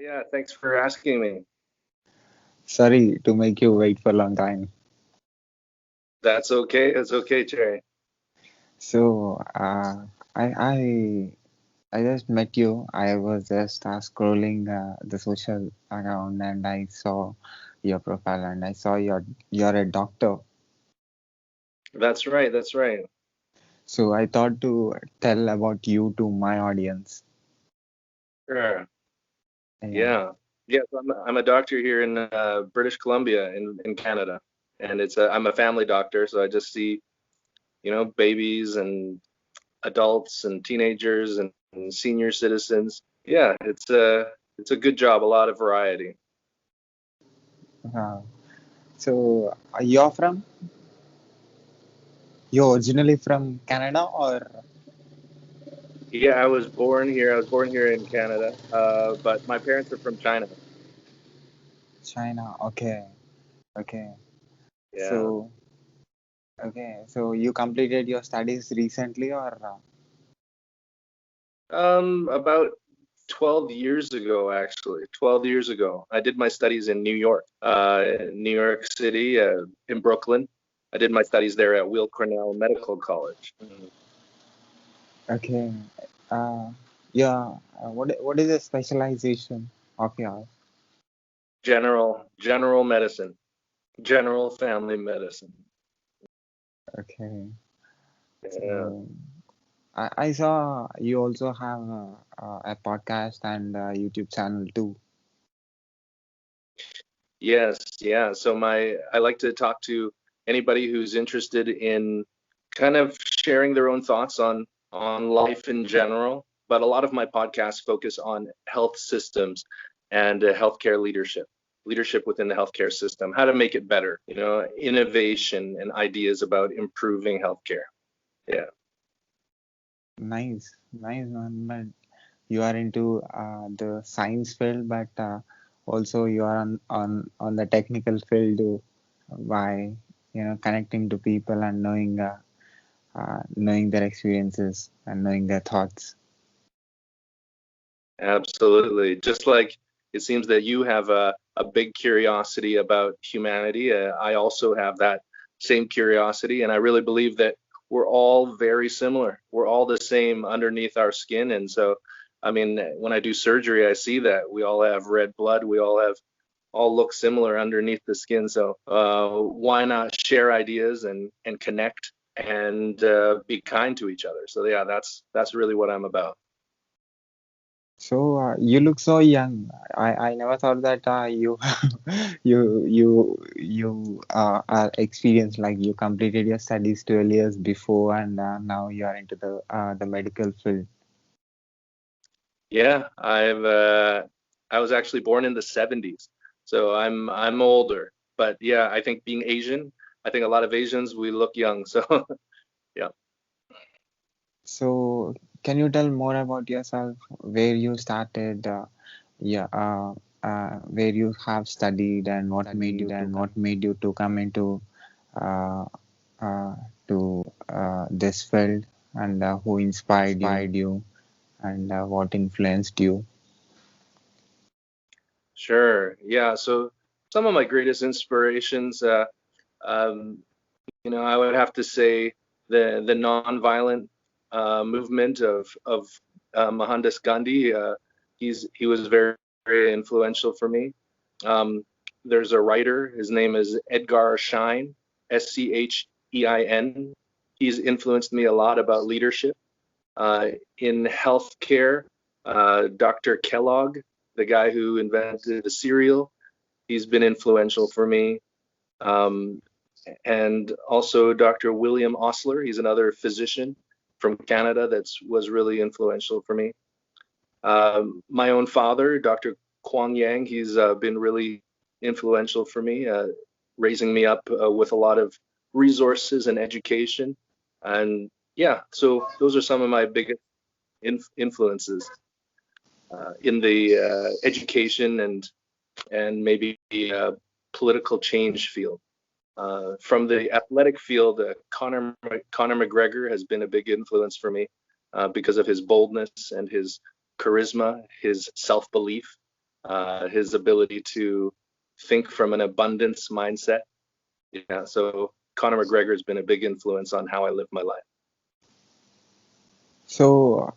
Yeah, thanks for asking me. Sorry to make you wait for a long time. That's okay. It's okay, Cherry. So, I just met you. I was just scrolling the social account and I saw your profile and I saw you're a doctor. That's right. That's right. So I thought to tell about you to my audience. Sure. Yeah. Yeah. Yes, I'm a doctor here in British Columbia in Canada, and I'm a family doctor, so I just see babies and adults and teenagers and senior citizens. Yeah, it's a good job. A lot of variety. Uh, so you're from? You're originally from Canada or Yeah, I was born here. I was born here in Canada, but my parents are from China. China? Okay. Okay. Yeah. So so you completed your studies recently or About 12 years ago, actually. 12 years ago. I did my studies in New York City, in Brooklyn. I did my studies there at Weill Cornell Medical College. okay. Uh, yeah. What is the specialization of yours? General medicine, general family medicine. Okay. Yeah. So I saw you also have a podcast and a YouTube channel too. Yes, yeah. So I like to talk to anybody who's interested in kind of sharing their own thoughts on life in general, but a lot of my podcasts focus on health systems and healthcare leadership within the healthcare system, how to make it better, innovation and ideas about improving healthcare. Yeah, Nice, nice man. But you are into the science field, but also you are on the technical field too, by connecting to people and knowing their experiences and knowing their thoughts. absolutely. Just like it seems that you have a big curiosity about humanity, I also have that same curiosity, and I really believe that we're all very similar. We're all the same underneath our skin, and so, I mean, when I do surgery, I see that we all have red blood. We all look similar underneath the skin. So why not share ideas and connect and be kind to each other? So yeah, that's really what I'm about. So you look so young. I never thought that you you are experienced, like you completed your studies 12 years before and now you are into the medical field. Yeah, I was actually born in the 70s, so I'm older. But yeah, I think being Asian, I think a lot of Asians we look young. So yeah. So can you tell more about yourself, where you started, yeah, where you have studied and what made you to come into uh, this field and who inspired you and what influenced you? Sure. Yeah. So some of my greatest inspirations, um, I would have to say the nonviolent movement of Mohandas Gandhi. He was very, very influential for me. Um, there's a writer. His name is Edgar Schein, Schein. He's influenced me a lot about leadership in healthcare. Dr. Kellogg, the guy who invented the cereal, he's been influential for me. Um, and also Dr. William Osler. He's another physician from Canada that was really influential for me. My own father, Dr. Kwang Yang, he's been really influential for me, raising me up with a lot of resources and education. And yeah, so those are some of my biggest influences in the education and maybe political change field. From the athletic field, Conor McGregor has been a big influence for me because of his boldness and his charisma, his self-belief. his ability to think from an abundance mindset. Yeah, so Conor McGregor has been a big influence on how I live my life. So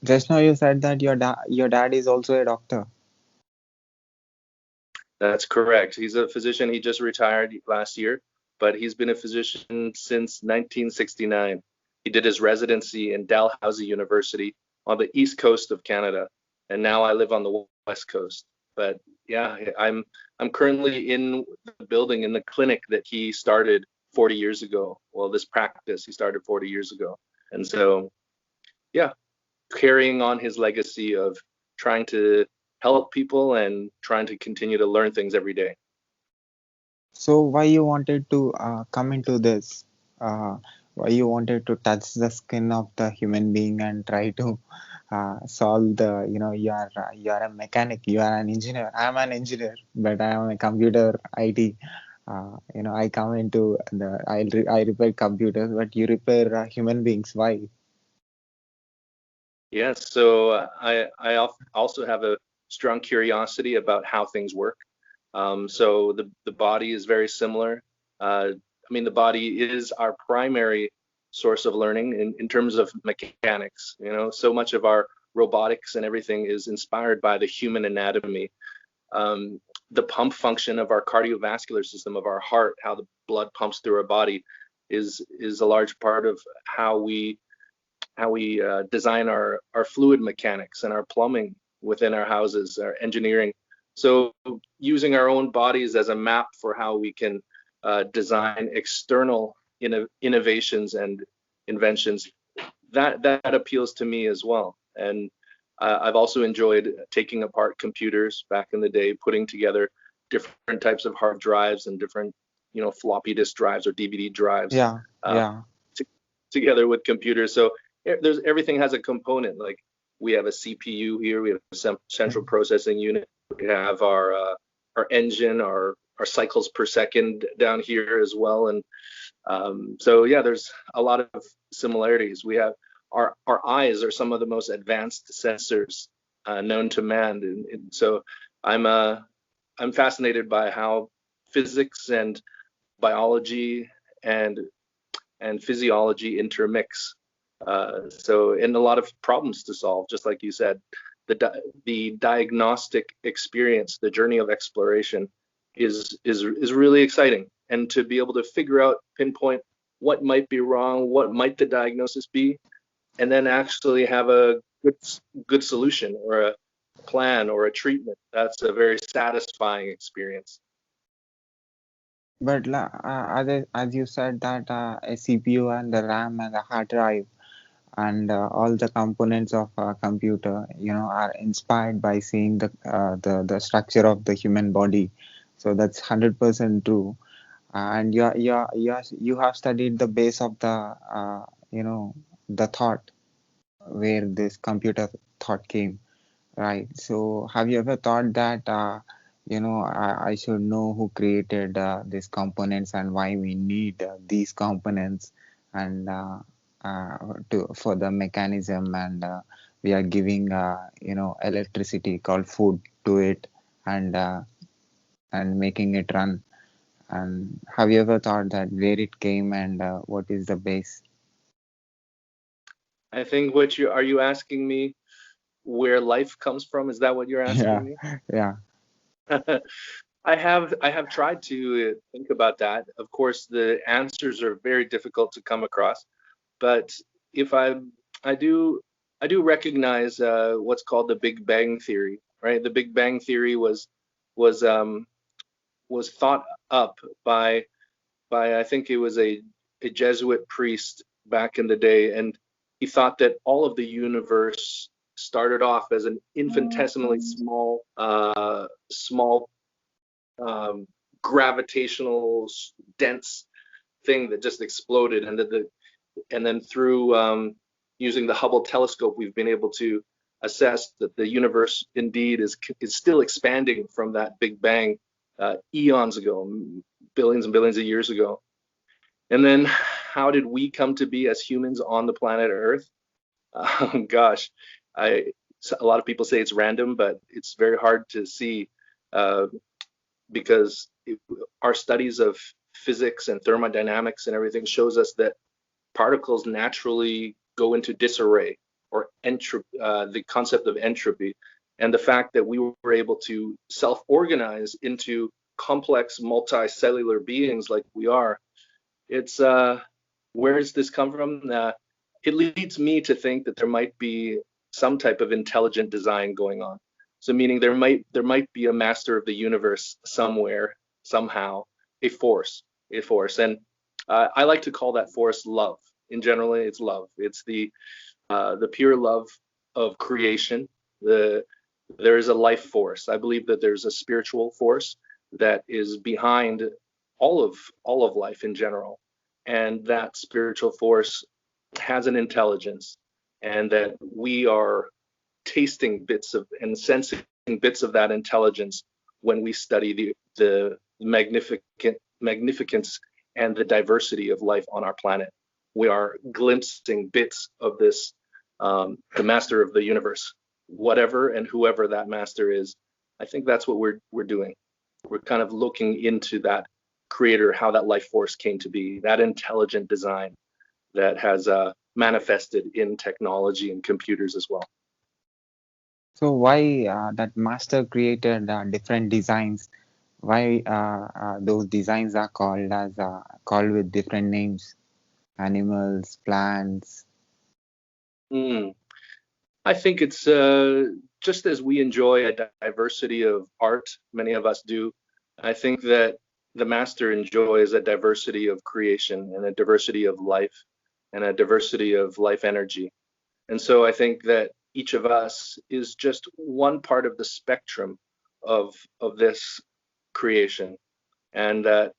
just now you said that your dad is also a doctor. That's correct. He's a physician. He just retired last year, but he's been a physician since 1969. He did his residency in Dalhousie University on the east coast of Canada, and now I live on the west coast. But yeah, I'm currently in the building in the clinic that he started 40 years ago. Well, this practice he started 40 years ago, and so yeah, carrying on his legacy of trying to help people and trying to continue to learn things every day. So why you wanted to come into this? Why you wanted to touch the skin of the human being and try to solve the, you are a mechanic, you are an engineer. I'm an engineer, but I am a computer IT. I come into I repair computers, but you repair human beings. Why? Yes, so also have a strong curiosity about how things work. So the body is very similar. I mean, the body is our primary source of learning in terms of mechanics. You know, so much of our robotics and everything is inspired by the human anatomy. The pump function of our cardiovascular system, of our heart, how the blood pumps through our body, is a large part of how we design our fluid mechanics and our plumbing within our houses, our engineering. So using our own bodies as a map for how we can design external innovations and inventions, that appeals to me as well. And I've also enjoyed taking apart computers back in the day, putting together different types of hard drives and different, floppy disk drives or DVD drives Yeah, uh, yeah. to, together with computers. So there's everything has a component. Like we have a CPU here, we have a central processing unit, we have our engine, our cycles per second down here as well, and so yeah, there's a lot of similarities. We have our eyes are some of the most advanced sensors known to man, and so I'm uh, I'm fascinated by how physics and biology and physiology intermix. So, and a lot of problems to solve, just like you said. The diagnostic experience, the journey of exploration, is really exciting, and to be able to figure out, pinpoint what might be wrong, what might the diagnosis be, and then actually have a good solution or a plan or a treatment. That's a very satisfying experience. But as you said that a CPU and the RAM and the hard drive and all the components of a computer, are inspired by seeing the structure of the human body. So that's 100% true. And you have studied the base of the thought where this computer thought came. Right. So, have you ever thought that, I should know who created these components and why we need these components and for the mechanism, and we are giving, electricity called food to it, and making it run. And have you ever thought that where it came and what is the base? I think what you are you asking me where life comes from? Is that what you're Yeah, asking me? yeah. I have tried to think about that. Of course, the answers are very difficult to come across, but if I do I do recognize what's called the Big Bang theory, right? The Big Bang theory was um, was thought up by I think it was a Jesuit priest back in the day, and he thought that all of the universe started off as an infinitesimally small um, gravitational dense thing that just exploded, and then through using the Hubble telescope, we've been able to assess that the universe indeed is still expanding from that Big Bang eons ago, billions and billions of years ago. And then how did we come to be as humans on the planet Earth? Gosh, I a lot of people say it's random, but it's very hard to see uh, because our studies of physics and thermodynamics and everything shows us that particles naturally go into disarray or entropy, the concept of entropy, and the fact that we were able to self-organize into complex multicellular beings like we are. It's where does this come from? It leads me to think that there might be some type of intelligent design going on. So meaning there might be a master of the universe somewhere, somehow, a force, and I like to call that force love. In generally, it's love. It's the pure love of creation. There is a life force. I believe that there's a spiritual force that is behind all of life in general, and that spiritual force has an intelligence, and that we are tasting bits of and sensing bits of that intelligence when we study the magnificence and the diversity of life on our planet. We are glimpsing bits of this, the master of the universe, whatever and whoever that master is. I think that's what we're doing. We're kind of looking into that creator, how that life force came to be, that intelligent design that has manifested in technology and computers as well. So why that master created different designs? Why those designs are called with different names? Animals, plants. Mm. I think it's just as we enjoy a diversity of art, many of us do. I think that the master enjoys a diversity of creation and a diversity of life and a diversity of life energy. And so I think that each of us is just one part of the spectrum of this creation, and that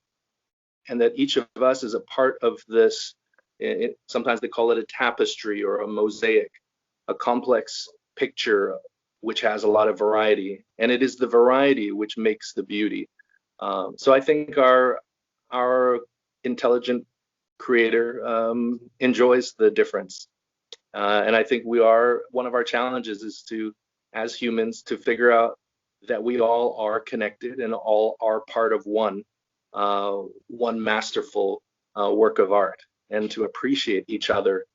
each of us is a part of this. Sometimes they call it a tapestry or a mosaic, a complex picture which has a lot of variety, and it is the variety which makes the beauty. So I think our intelligent creator enjoys the difference, and I think we are one of our challenges is to, as humans, to figure out that we all are connected and all are part of one masterful work of art, and to appreciate each other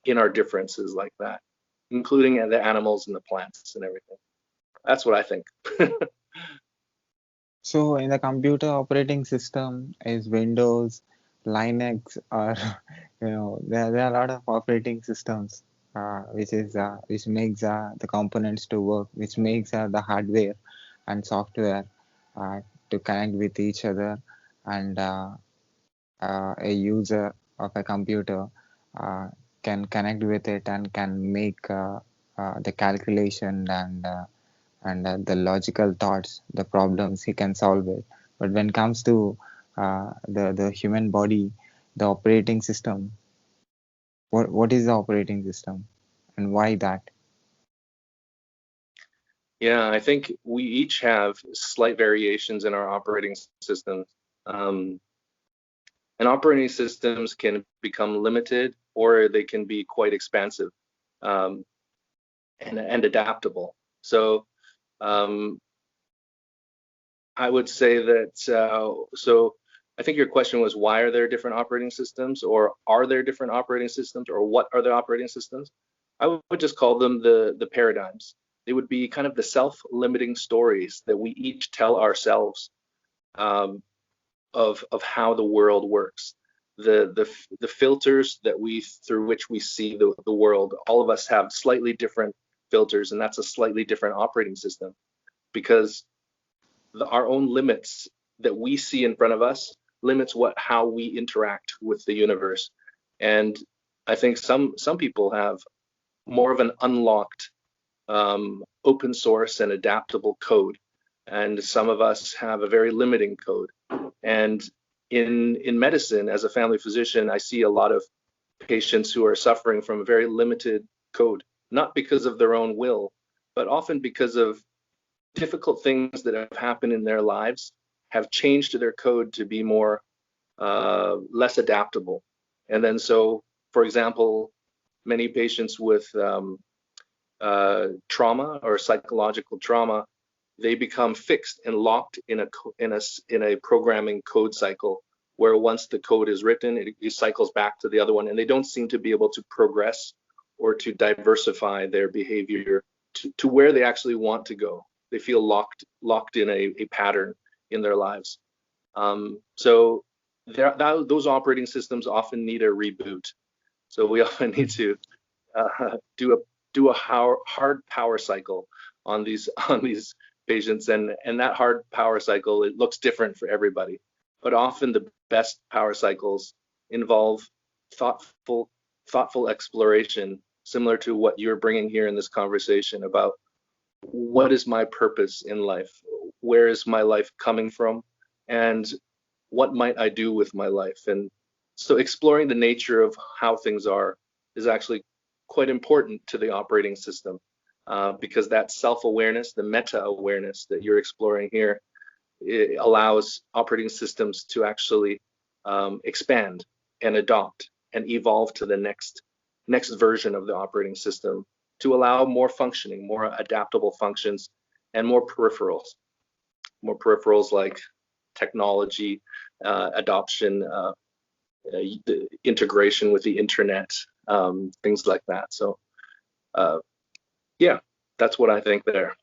in our differences like that, including the animals and the plants and everything. That's what I think. So in the computer operating system is Windows, Linux, or there are a lot of operating systems which makes the components to work, which makes the hardware and software uh, to connect with each other, and a user of a computer uh, can connect with it and can make the calculation and the logical thoughts, the problems, he can solve it. But when it comes to the human body, the operating system, what is the operating system and why that? Yeah, I think we each have slight variations in our operating systems. Um, and operating systems can become limited or they can be quite expansive, um, and adaptable. So um, I would say that, so I think your question was, why are there different operating systems, or are there different operating systems, or what are the operating systems? I would just call them the paradigms. They would be kind of the self-limiting stories that we each tell ourselves, um, of how the world works. The filters that we through which we see the world. All of us have slightly different filters, and that's a slightly different operating system, because our own limits that we see in front of us limits how we interact with the universe. And I think some people have more of an unlocked, open source and adaptable code, and some of us have a very limiting code. And in medicine, as a family physician, I see a lot of patients who are suffering from a very limited code, not because of their own will, but often because of difficult things that have happened in their lives have changed their code to be more less adaptable. And then so, for example, many patients with trauma or psychological trauma, they become fixed and locked in a programming code cycle where once the code is written, it cycles back to the other one, and they don't seem to be able to progress or to diversify their behavior to where they actually want to go. They feel locked in a pattern in their lives. So those operating systems often need a reboot. So we often need to do a hard power cycle on these patients, and that hard power cycle, it looks different for everybody, but often the best power cycles involve thoughtful exploration, similar to what you're bringing here in this conversation about what is my purpose in life, where is my life coming from, and what might I do with my life. And so exploring the nature of how things are is actually quite important to the operating system, because that self-awareness, the meta-awareness that you're exploring here, it allows operating systems to actually expand and adopt and evolve to the next version of the operating system to allow more functioning, more adaptable functions, and more peripherals like technology, adoption, the integration with the internet, things like that. So yeah, that's what I think there.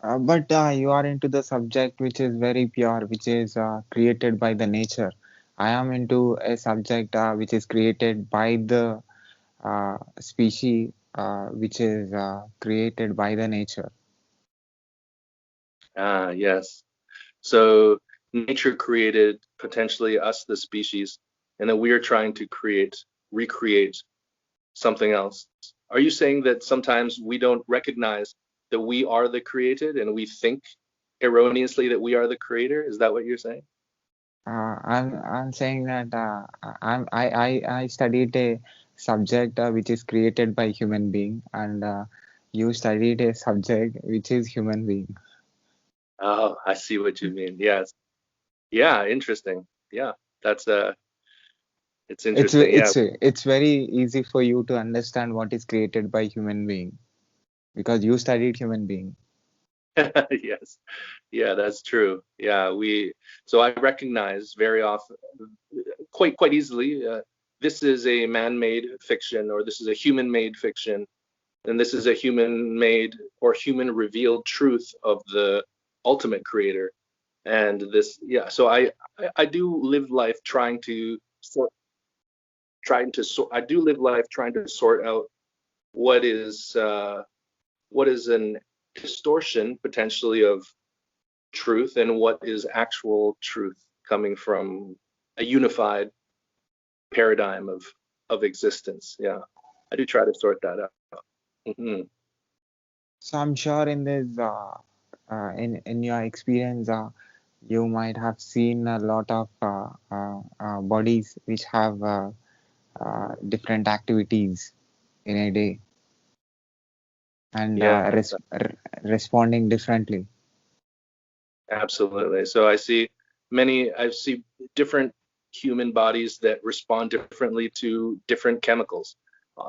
But you are into the subject which is very pure, which is created by the nature. I am into a subject which is created by the species, which is created by the nature. Yes. So nature created potentially us, the species, and then we are trying to recreate something else. Are you saying that sometimes we don't recognize that we are the created and we think erroneously that we are the creator? Is that what you're saying? I'm saying that I studied a subject which is created by human being, and you studied a subject which is human being. Oh, I see what you mean. Yes. Yeah, interesting. Yeah, that's it's It's interesting. Yeah. it's it's very easy for you to understand what is created by human being because you studied human being. Yes. Yeah, that's true. Yeah, so I recognize very often, quite easily, this is a man-made fiction, or this is a human-made fiction, and this is a human-made or human-revealed truth of the ultimate creator. And this, yeah, so I do live life I do live life trying to sort out what is an distortion potentially of truth and what is actual truth coming from a unified paradigm of existence. Yeah, I do try to sort that out. Hmm. So I'm sure in this in your experience, you might have seen a lot of bodies which have different activities in a day and Yeah, responding differently. absolutely. So I see different human bodies that respond differently to different chemicals.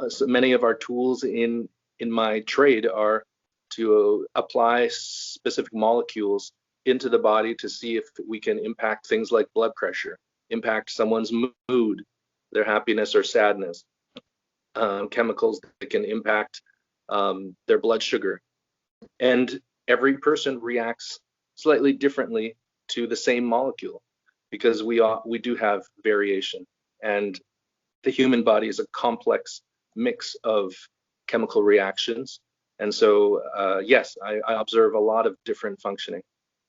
So many of our tools in my trade are to apply specific molecules into the body to see if we can impact things like blood pressure, impact someone's mood, their happiness or sadness, chemicals that can impact their blood sugar. And every person reacts slightly differently to the same molecule because we do have variation, and the human body is a complex mix of chemical reactions. And so yes, I observe a lot of different functioning,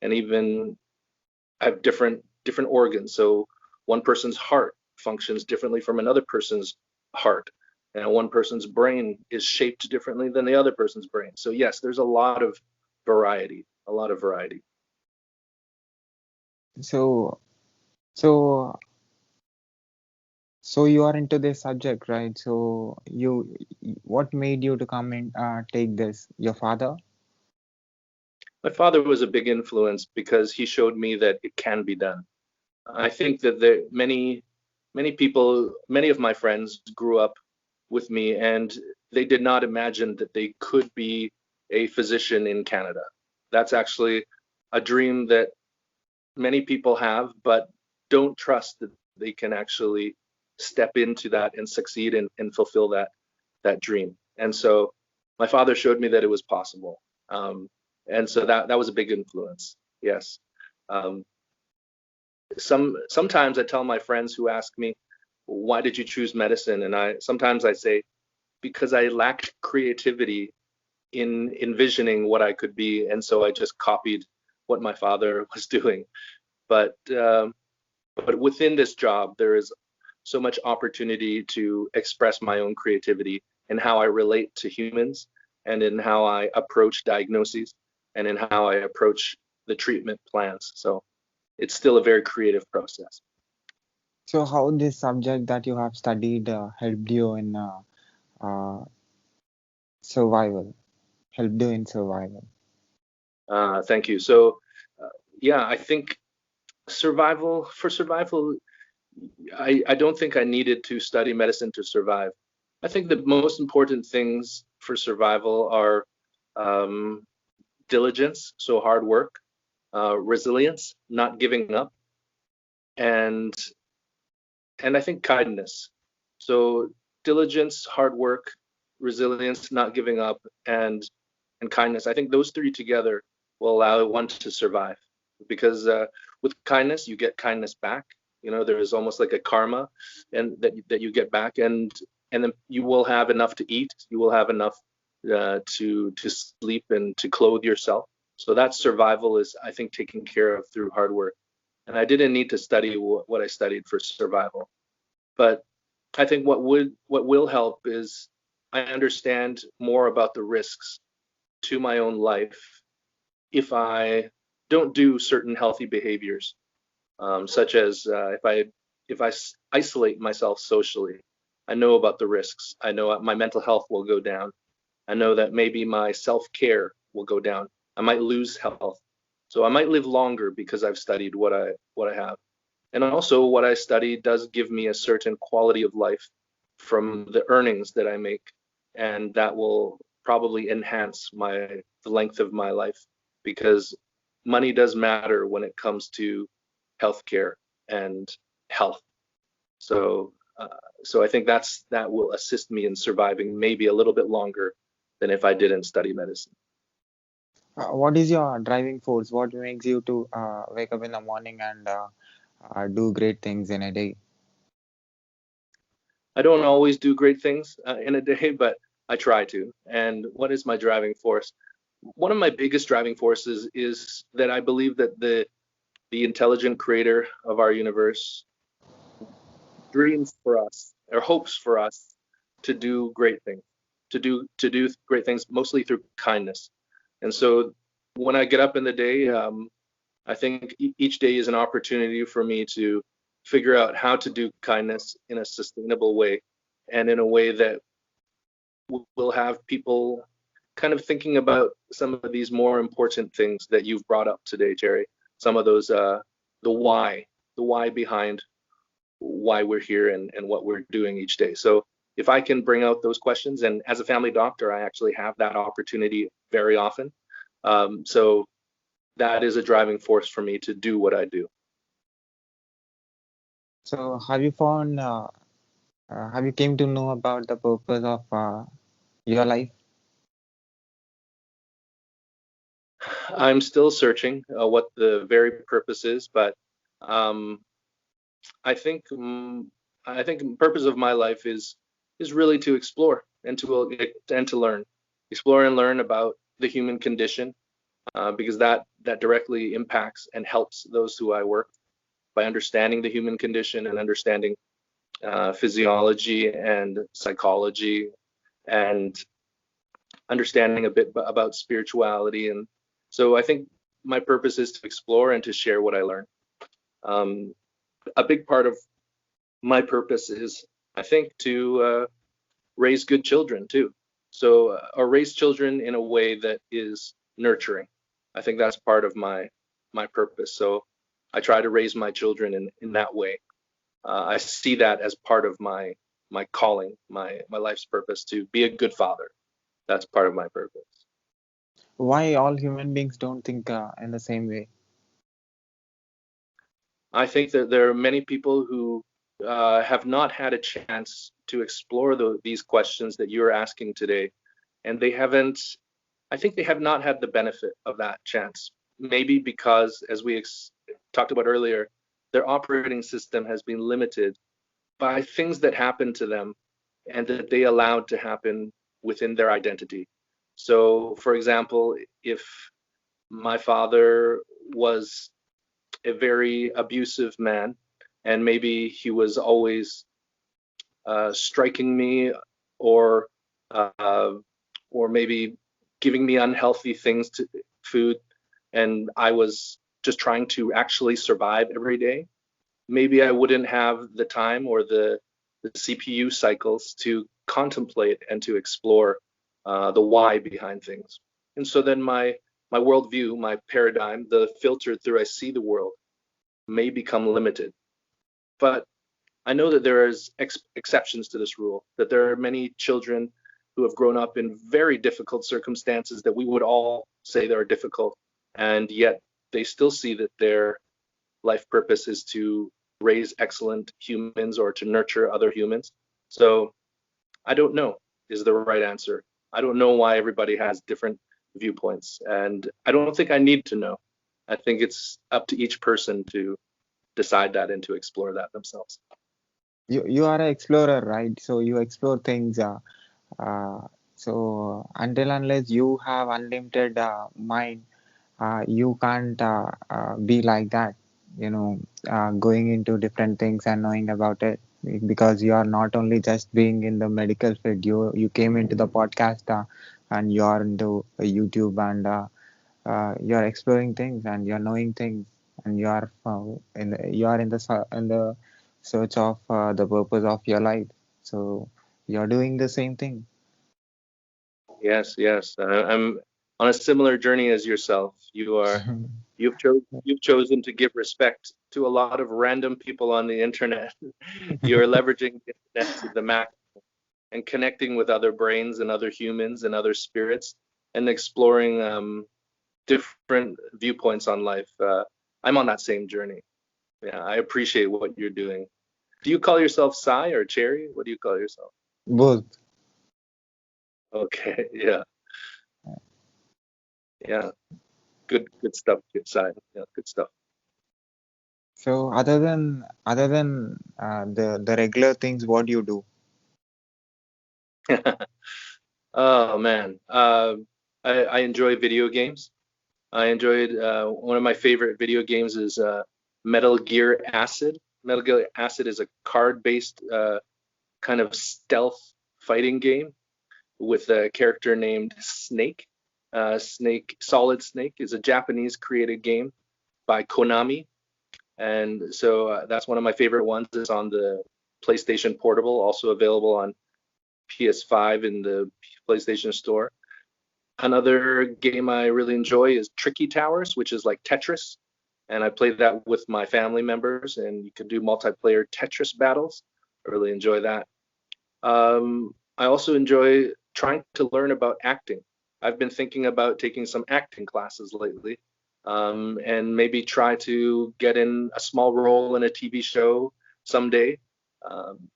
and even I have different organs. So one person's heart functions differently from another person's heart, and one person's brain is shaped differently than the other person's brain. So yes, there's a lot of variety, a lot of variety. So so so you are into this subject, right? So what made you to come and take this? Your father? My father was a big influence because he showed me that it can be done. I think that many people, many of my friends grew up with me, and they did not imagine that they could be a physician in Canada. That's actually a dream that many people have, but don't trust that they can actually step into that and succeed and fulfill that dream. And so my father showed me that it was possible. And so that was a big influence. Yes. Um, sometimes I tell my friends who ask me, why did you choose medicine? And I say, because I lacked creativity in envisioning what I could be, and so I just copied what my father was doing. But but within this job, there is so much opportunity to express my own creativity in how I relate to humans, and in how I approach diagnoses, and in how I approach the treatment plans. So it's still a very creative process. So how this subject that you have studied helped you in uh, survival, helped you in survival? Thank you. So yeah, I think for survival, I don't think I needed to study medicine to survive. I think the most important things for survival are um, diligence, so hard work, resilience, not giving up, and I think kindness. So diligence, hard work, resilience, not giving up, and kindness. I think those three together will allow one to survive. Because with kindness, you get kindness back. You know, there is almost like a karma, and that you get back, and then you will have enough to eat. You will have enough to sleep and to clothe yourself. So that survival is, I think, taken care of through hard work. And I didn't need to study what I studied for survival. But I think what will help is I understand more about the risks to my own life if I don't do certain healthy behaviors, such as if I isolate myself socially. I know about the risks. I know my mental health will go down. I know that maybe my self-care will go down. I might lose health. So I might live longer because I've studied what I have. And also what I study does give me a certain quality of life from the earnings that I make, and that will probably enhance the length of my life, because money does matter when it comes to healthcare and health. So so I think that will assist me in surviving maybe a little bit longer than if I didn't study medicine. What is your driving force? What makes you to wake up in the morning and do great things in a day? I don't always do great things in a day, but I try to. And what is my driving force? One of my biggest driving forces is that I believe that the intelligent creator of our universe dreams for us or hopes for us to do great things, to do great things mostly through kindness. And so when I get up in the day, I think each day is an opportunity for me to figure out how to do kindness in a sustainable way, and in a way that will have people kind of thinking about some of these more important things that you've brought up today, Jerry. Some of those, the why, the why behind why we're here, and what we're doing each day. So if I can bring out those questions, and as a family doctor, I actually have that opportunity very often. So that is a driving force for me to do what I do. So have you came to know about the purpose of your life? I'm still searching what the very purpose is, but um, I think I think the purpose of my life is really to explore and to learn, explore and learn about the human condition, because that directly impacts and helps those who I work by understanding the human condition and understanding physiology and psychology, and understanding a bit about spirituality. And so I think my purpose is to explore and to share what I learn. Um, a big part of my purpose is, I think, to raise good children too. So, or raise children in a way that is nurturing. I think that's part of my purpose. So I try to raise my children in that way. I see that as part of my calling, my life's purpose to be a good father. That's part of my purpose. Why all human beings don't think in the same way? I think that there are many people who have not had a chance to explore these questions that you're asking today, and they haven't. I think they have not had the benefit of that chance. Maybe because, as we talked about earlier, their operating system has been limited by things that happened to them and that they allowed to happen within their identity. So, for example, if my father was a very abusive man, and maybe he was always striking me, or uh, or maybe giving me unhealthy things to food, and I was just trying to actually survive every day. Maybe I wouldn't have the time or the CPU cycles to contemplate and to explore the why behind things. And so then my worldview, my paradigm, the filter through I see the world may become limited. But I know that there is exceptions to this rule, that there are many children who have grown up in very difficult circumstances that we would all say that are difficult, and yet they still see that their life purpose is to raise excellent humans or to nurture other humans. So I don't know is the right answer. I don't know why everybody has different viewpoints, and I don't think I need to know. I think it's up to each person to decide that and to explore that themselves. You are an explorer, right? So you explore things. Uh, so until unless you have unlimited mind, you can't be like that. You know, going into different things and knowing about it, because you are not only just being in the medical field. You came into the podcast and you are into YouTube, and you're exploring things and you're knowing things, and you are in the search of the purpose of your life. So you're doing the same thing. Yes, yes. I'm on a similar journey as yourself. You've chosen to give respect to a lot of random people on the internet. You're leveraging the internet to the max and connecting with other brains and other humans and other spirits and exploring different viewpoints on life. I'm on that same journey. Yeah, I appreciate what you're doing. Do you call yourself Sai or Cherry? What do you call yourself? Both. Okay, yeah, yeah. Good stuff, good Sai. Yeah, good stuff. So other than the regular things, what do you do? Oh man, I enjoy video games. I enjoyed one of my favorite video games is Metal Gear Acid. Metal Gear Acid is a card-based kind of stealth fighting game with a character named Snake. Solid Snake is a Japanese created game by Konami, and so that's one of my favorite ones. It's on the PlayStation Portable, also available on PS5 in the PlayStation Store. Another game I really enjoy is Tricky Towers, which is like Tetris, and I play that with my family members, and you can do multiplayer Tetris battles. I really enjoy that. I also enjoy trying to learn about acting. I've been thinking about taking some acting classes lately, and maybe try to get in a small role in a TV show someday. Um,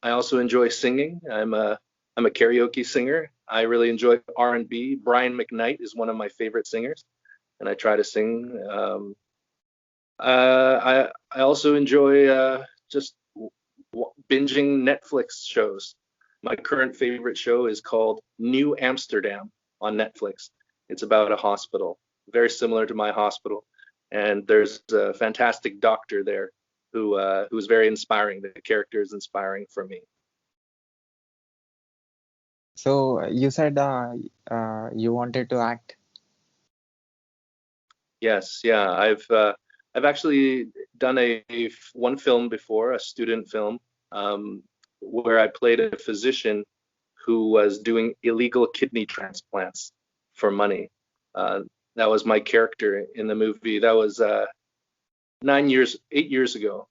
I also enjoy singing. I'm a karaoke singer. I really enjoy R&B. Brian McKnight is one of my favorite singers, and I try to sing. I also enjoy just binging Netflix shows. My current favorite show is called New Amsterdam on Netflix. It's about a hospital, very similar to my hospital, and there's a fantastic doctor there who's very inspiring. The character is inspiring for me. So you said you wanted to act. Yes, yeah, I've actually done one film before, a student film, where I played a physician who was doing illegal kidney transplants for money. Uh, that was my character in the movie. That was 8 years ago.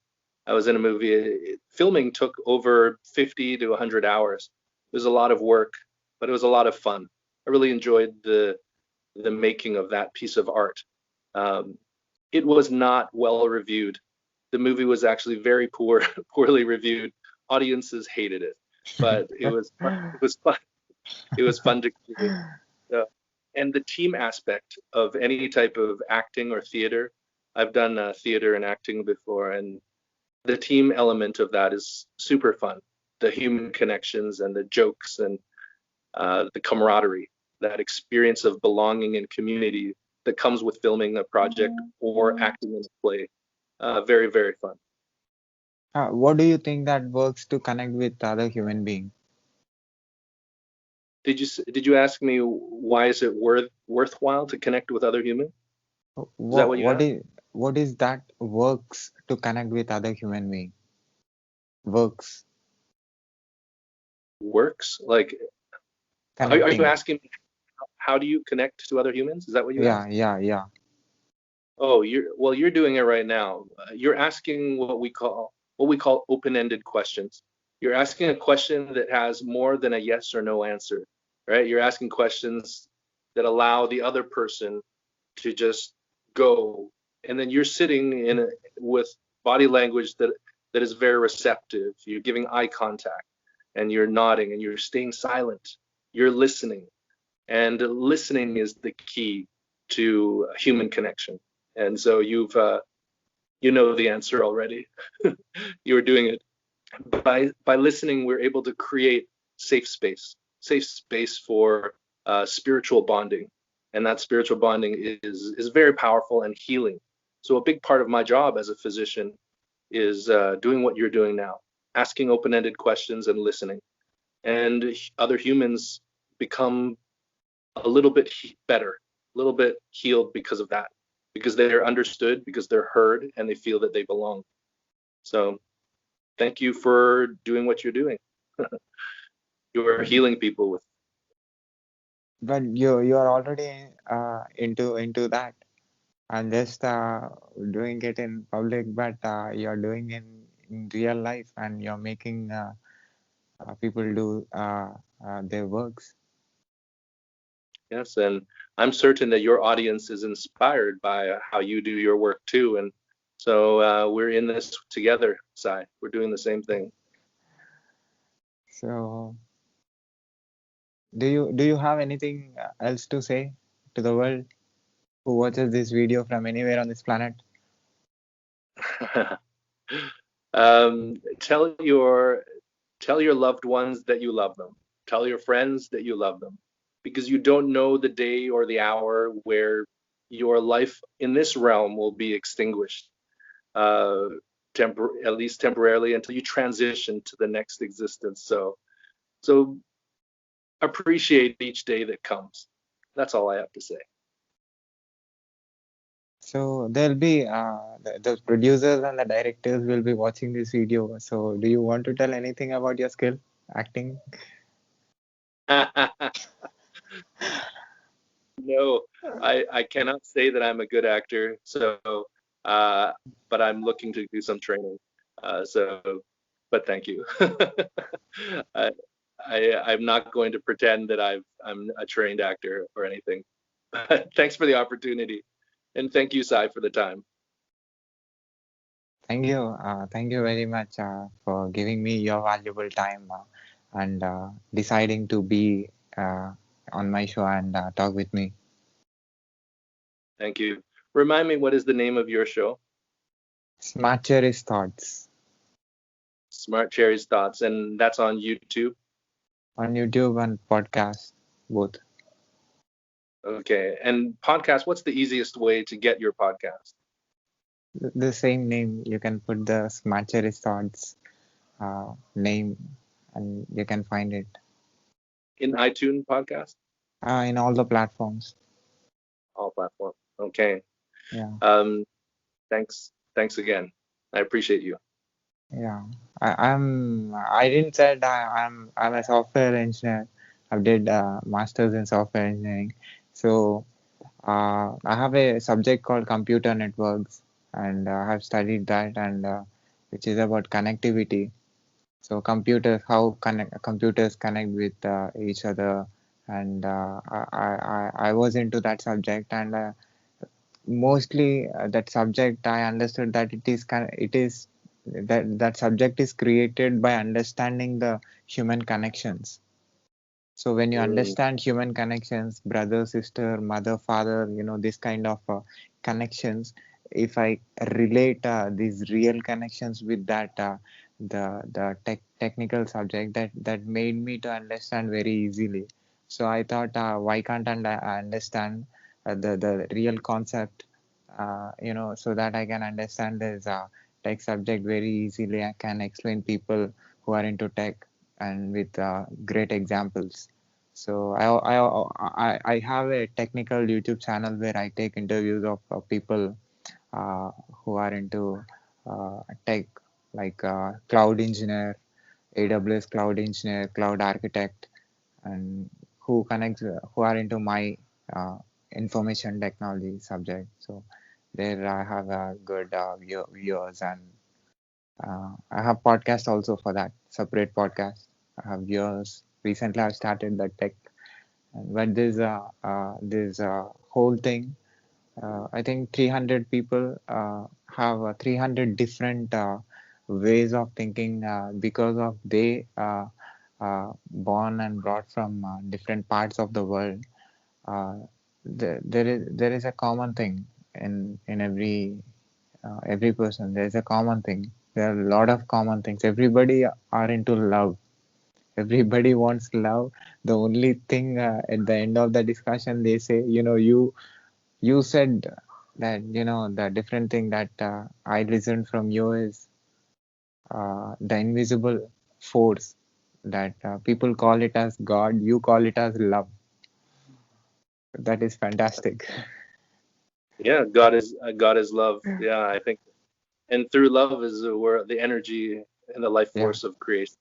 I was in a movie. Filming took over 50 to 100 hours. It was a lot of work, but it was a lot of fun. I really enjoyed the making of that piece of art. Um, it was not well reviewed. The movie was actually very poorly reviewed. Audiences hated it, but it was fun. It was fun. It was fun to create. Uh, and the team aspect of any type of acting or theater, I've done theater and acting before, and the team element of that is super fun. The human connections and the jokes and the camaraderie, that experience of belonging and community that comes with filming a project or acting in a play. Very, very fun. What do you think that works to connect with other human being? Did you ask me why is it worthwhile to connect with other humans? Is that What what you what asked? is what is that works to connect with other human being? Works Works? Like, are you connecting. asking how do you connect to other humans? Is that what you Yeah, asked? yeah, yeah. Oh, you're doing it right now. You're asking what we call open-ended questions. You're asking a question that has more than a yes or no answer, right? You're asking questions that allow the other person to just go, and then you're sitting with body language that is very receptive. You're giving eye contact, and you're nodding, and you're staying silent. You're listening, and listening is the key to human connection. And so you know the answer already. You were doing it by listening. We're able to create safe space for spiritual bonding, and that spiritual bonding is very powerful and healing. So a big part of my job as a physician is doing what you're doing now, asking open-ended questions and listening, and other humans become a little bit better, a little bit healed because of that, because they're understood, because they're heard, and they feel that they belong. So thank you for doing what you're doing. You're healing people with. But you are already into that and just doing it in public, but you're doing in real life and you're making people do their works. Yes, and I'm certain that your audience is inspired by how you do your work too. And so we're in this together, Sai. We're doing the same thing. So do you have anything else to say to the world who watches this video from anywhere on this planet? Tell your loved ones that you love them. Tell your friends that you love them, because you don't know the day or the hour where your life in this realm will be extinguished, uh, at least temporarily, until you transition to the next existence. So appreciate each day that comes. That's all I have to say. So there'll be the producers and the directors will be watching this video. So do you want to tell anything about your skill acting? No, I cannot say that I'm a good actor. Uh, but I'm looking to do some training. But thank you. I, I'm not going to pretend that I'm a trained actor or anything. Thanks for the opportunity, and thank you, Sai, for the time. Thank you very much for giving me your valuable time and deciding to be on my show and talk with me. Thank you. Remind me, what is the name of your show? Smart Cherry's thoughts Smart Cherry's Thoughts, and that's on YouTube. on YouTube and podcast both. Okay. And podcast, what's the easiest way to get your podcast? The same name, you can put the Smart Cherry's thoughts name and you can find it In iTunes podcast? in all the platforms. All platforms. Okay. Yeah, Um, thanks again. I appreciate you. yeah. I didn't said I'm a software engineer. I did masters in software engineering. So I have a subject called computer networks, and I have studied that. And which is about connectivity. So computers connect with each other, and I was into that subject, and mostly that subject I understood that it is that subject is created by understanding the human connections. So when you Mm, understand human connections, brother, sister, mother, father, this kind of connections, if I relate these real connections with that technical subject, that made me to understand very easily. So I thought, why can't I understand the real concept, so that I can understand this tech subject very easily. I can explain people who are into tech and with great examples. So I have a technical YouTube channel where I take interviews of people uh, who are into tech, like cloud engineer, AWS cloud engineer, cloud architect, and who are into my uh, information technology subject. So there I have a good viewers, and I have podcast also for that, separate podcast. I have viewers. Recently I've started the tech, but this whole thing, I think 300 people have 300 different ways of thinking, because of they born and brought from different parts of the world. Uh, there is a common thing in every person. There is a common thing. There are a lot of common things. Everybody are into love. Everybody wants love. The only thing at the end of the discussion they say, you said that, the different thing that I listened from you is the invisible force that people call it as God. You call it as love. That is fantastic. yeah, God is love. Yeah, I think, and through love is where the energy and the life Yeah, force of creation.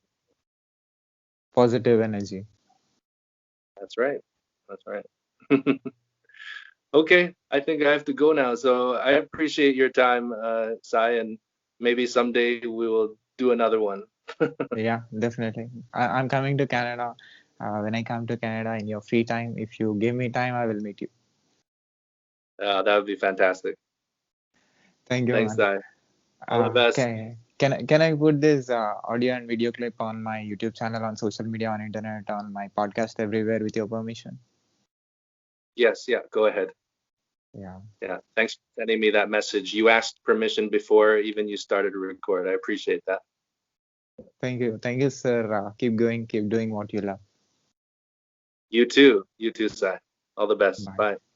positive energy. That's right. That's right. Okay, I think I have to go now. So I appreciate your time, Sai, and maybe someday we will do another one. Yeah, definitely. I'm coming to Canada. When I come to Canada in your free time, if you give me time, I will meet you. That would be fantastic. Thank you, Thanks, man. Sai. All the best. Can I put this audio and video clip on my YouTube channel, on social media, on internet, on my podcast, everywhere with your permission? Yes, yeah, go ahead. Yeah. Yeah, thanks for sending me that message. You asked permission before even you started to record. I appreciate that. Thank you, sir. Keep going, keep doing what you love. You too, Sai. All the best. Bye. Bye.